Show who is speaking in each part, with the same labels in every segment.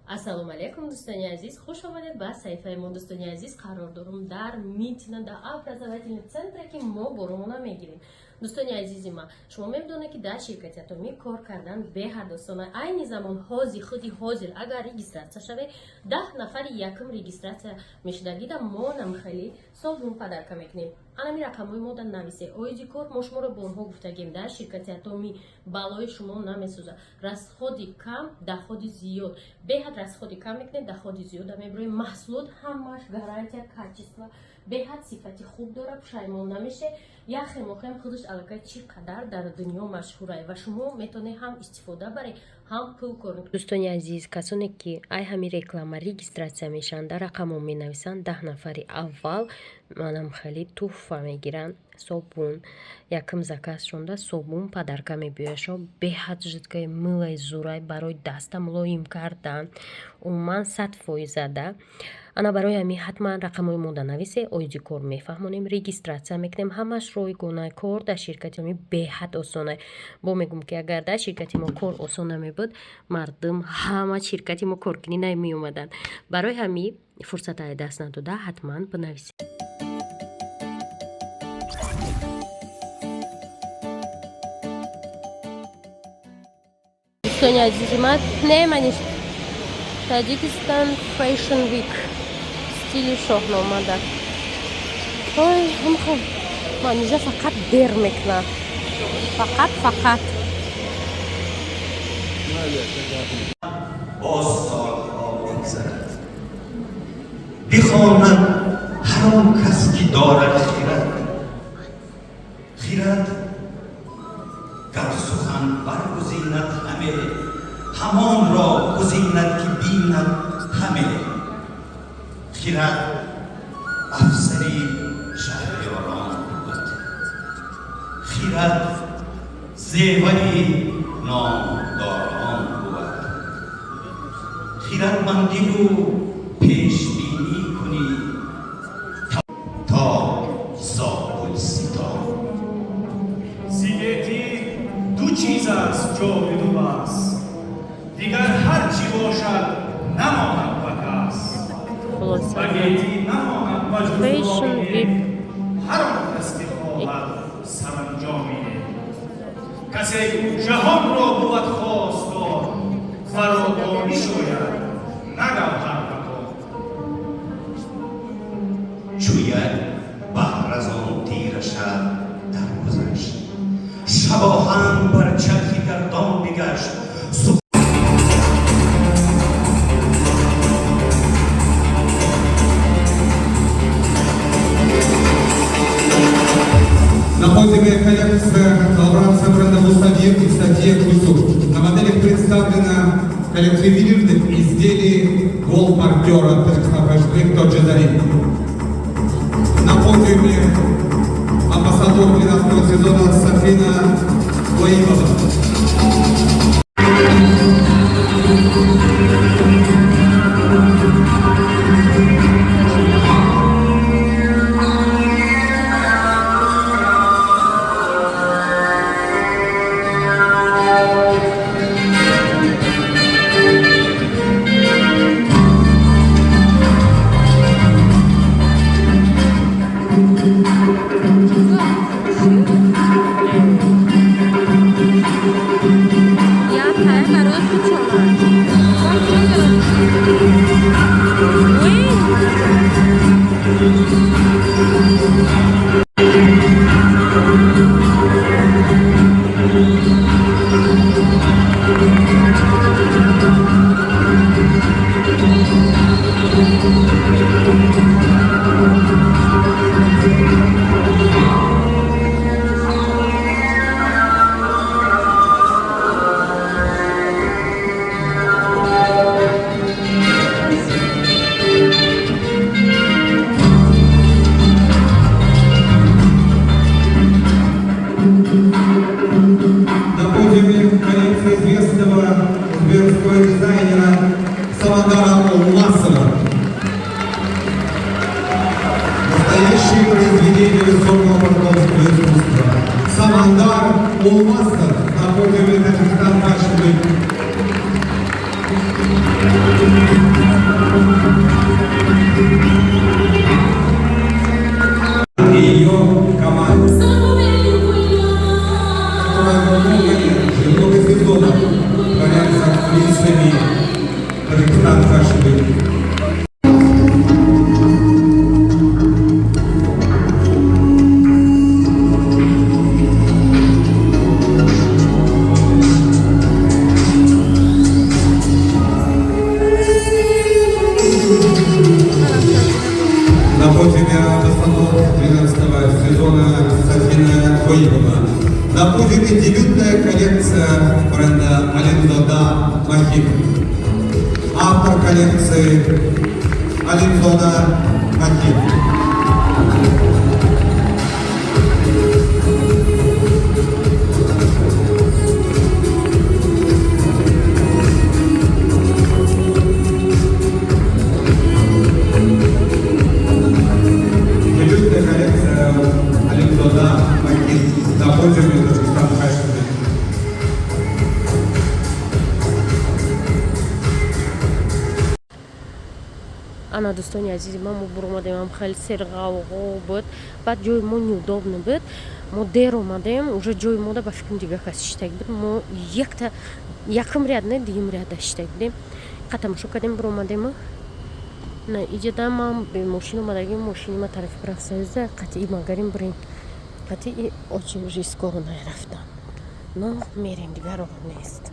Speaker 1: Ассалому алейкум, дӯстони азиз, хуш омадед ба саҳифаи мо. Дӯстони азиз, қарор дорум дар Митина, дар образовательный центре ки мо боромона мегирем. Дӯстони азизи ман, шумо медонед ки дар ширкати атомӣ кор кардан беҳад осон. Айни замон ҳозир худи ҳозир агар регистратсия шавед, 10 нафари якум регистратсия мешуда. Дида мо намхали собун падарка мекунем. Анами рақамҳои мо дар нависе. Оиди кор мо шуморо борҳо гуфтагем, дар ширкати атомӣ балои шумо намесӯзад. Расходи кам, доходи зиёд. Беҳад расходи кам мекунем, доходи зиёда мебарем. маҳсулот ҳамаш гарантия качества, беҳад сифати хуб дора, пушаймон намеше. Яхе мохем худаш аллакай чӣ қадар дар дунё машҳурай ва шумо метавонед ҳам истифода баред, ҳам пул коред. Дӯстони азиз, касоне ки ай ҳами реклама регистратсия мешаванд, дар рақамҳо менависанд, 10 нафари аввал манам хеле туҳфа мегиранд. Собун, якм заказ шонда собун падарка мебиёшо, беҳад жидкаи милаи зурай барои даста мулоим кардан, умуман 100%. ана барои ҳамин ҳатман рақамҳои мода нависе, оиди кор мефаҳмонем, регистратсия мекунем. ҳамаш ройгонаи кор дар ширкати мо беҳад осонай. бо мегум ки агар дар ширкати мо кор осон намебуд, мардум ҳама ширкати мо коркунӣ намеомаданд. барои ҳамин фурсатаи даст надода ҳатман бинависед. Дӯстони азизи ман, неманиш Таҷикистан Fashion Week стили шоҳномада. Ой, ҳамхо ман инҷа фақат дер мекунам. Фақат
Speaker 2: آستان‌ها بگذرد بخواند هر آن کس که دارد خرد گر سخن برگزیند همه همان را گزیند که بیند همه خرد افسری شهریاران بود خرد زیوری نامداران بود خردمندی رو پیش بینی کنی تا زابلستان
Speaker 3: زیگتی دو چیز است جاوید و بس دیگر هر چی باشد نماند بکس بگیتی نماند مجبور هر آن کس که خواهد سرانجامی کسی جهان را بود خواستار فراوانی شاید نگوهر مکان
Speaker 2: شوید بحر از آن تیره شب درگذشت شباهنگ بر چرخی گردان بگشت
Speaker 4: На подиуме коллекция «Лавран» собрана в уставе и в статье «Кусок». На моделях представлена коллекция ювелирных изделий гол-партнера Таджикстан Джазарин. На подиуме амбассадор 12-го сезона Сафина Лаимова. Дизайнера Самандара Алмасова. Настоящее произведение высокого портновского искусства. Самандар Алмасов на подиуме Таджикистан Fashion Week. Ее команда. Много сезонов творят за кулисами Казахстан Хашибин. На подиуме постановок 13 сезона Софина Коибова. На подиуме дебютная коллекция бренда Алинзода Махин. Автор коллекции Алинзода Махин. Дебютная коллекция Алинзода Махин. На подиуме Казахстан Хашибин.
Speaker 1: ана дӯстони азизи ман мо бур омадем хеле серғавғо буд баъд ҷои мо неудобно буд мо дер омадем уже ҷои мода ба фикрим дига кас иштаг буд мо якм ряд не дигим ряда иштаг будем қа тамошо кардем бур омадем на иҷада ман бе мошин омадагим мошини ма тарафи профсоюза қатъи магарим бирем қатъи очень рискованно рафтам но мерем дигар роҳ нест.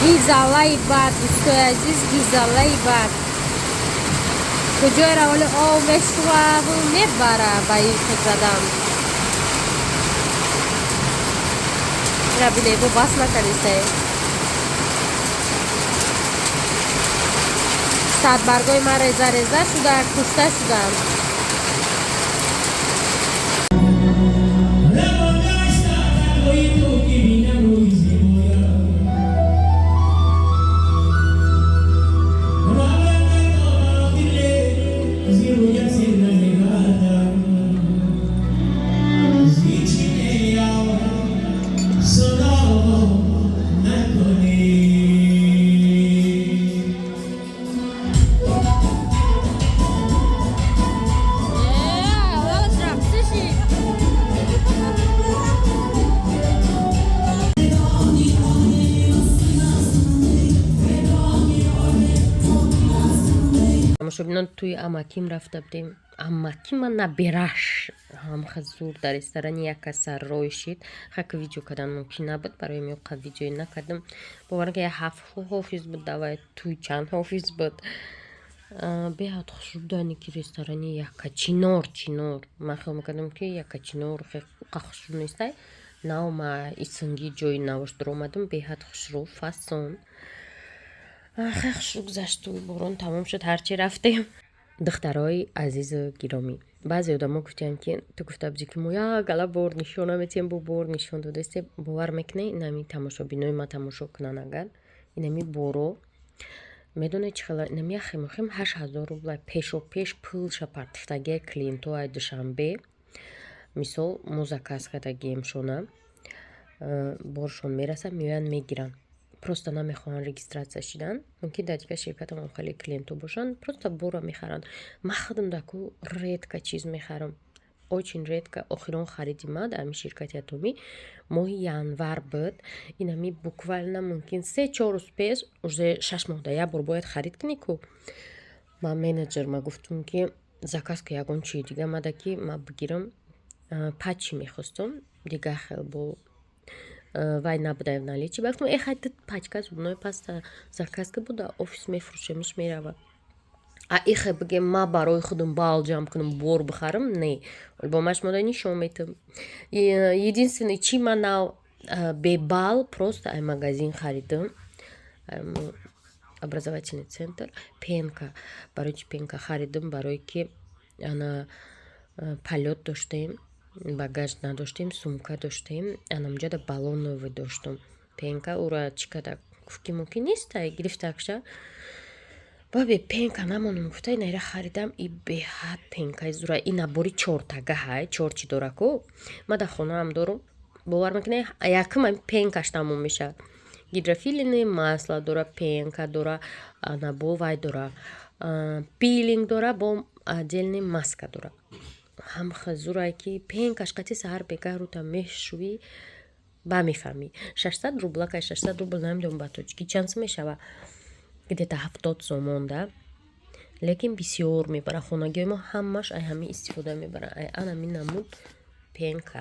Speaker 1: Гизалаи бад, дӯстои азиз, гизалаи бад. Куҷои раволи об мешувад мебара ба илқи задам. Рабиле бо бас накардисае. Садбаргои ман реза шуда, кушта шудам. тамошобинон туи амаким рафта будем. Амакима на бераш ҳамха зур дар ресторани як кас саррои шид хака видео кардан мумкин набуд барои меоқа видеои накардам боварам ки 7 ҳофиз буд давай туи чанд ҳофиз буд беҳад хушрудани ки ресторани якачинор ман хел мекардам ки якачинор қа хушру нестай навма исинги ҷои наваш дуромадам беҳад хушру фасон хеле хушру гузашт туи борон тамом шуд ҳарчи рафтем. духтарои азизу гиромӣ баъзе одамо гуфтиянд ки ту гуфта будӣ ки мо якала бор нишон наметиҳем бо бор нишон додастем бовар мекунед инами тамошобинои ма тамошо кунанд агар инами боро медонед чӣ хела инами яхе мохем 8000 рубла пешопеш пулша партифтагия клиенту ай душанбе мисол мо заказ кардагием шона боршон мераса меоянд мегиранд просто намехоҳанд регистратсия шидан мумкин дар дигар ширкатам хеле клиенту бошанд просто бора мехаранд ман худам даку редко чиз мехарам очень редко охирон хариди ман дар ами ширкати атомӣ моҳи январ буд инами буквально мумкин 3-4 рӯз пеш уже 6 моҳ да як бор бояд харид кунӣ ку ман менеҷер ма гуфтум ки заказ ки ягон чизи дига мада ки ман бигирам пачи мехостум дига хел бо вай набуда в наличии гуфтам хай тут пачка зубной паста заказ ки буда офис мефурӯшемиш мерава ихе бигем ман барои худам бал ҷамъ кунам бор бихарам не бо машмода нишон метам единственный чи ман нав бебал просто ай магазин харидам образовательный центр пенка барои чи пенка харидам барои ки ана полет доштем багаж надоштем сумка доштем анамҷада баллоновый доштам пенка ура чӣ када гуфт ки мумкин нестай гирифтакша бабе пенка намонам гуфта инайра харидам и беҳад пенкаи зура и набори 4 таггаҳай 4 чӣ дораку мада хонаам дорум бовар мекунед якм пенкаш тамом мешавад гидрофилини масла дора пенка дора набовай дора пилинг дора бо отдельни маска дора ҳамха зурай ки пенкаш қати саҳар бегаҳ рута мешуӣ ба мефаҳмӣ 600 рублакай 600 рубл намедонам ба тоҷикӣ чанд сум мешава где-то 70 сомон да лекин бисёр мебара хонагиҳои мо ҳамаш ай ҳамин истифода мебаранд ай анами намуд пенка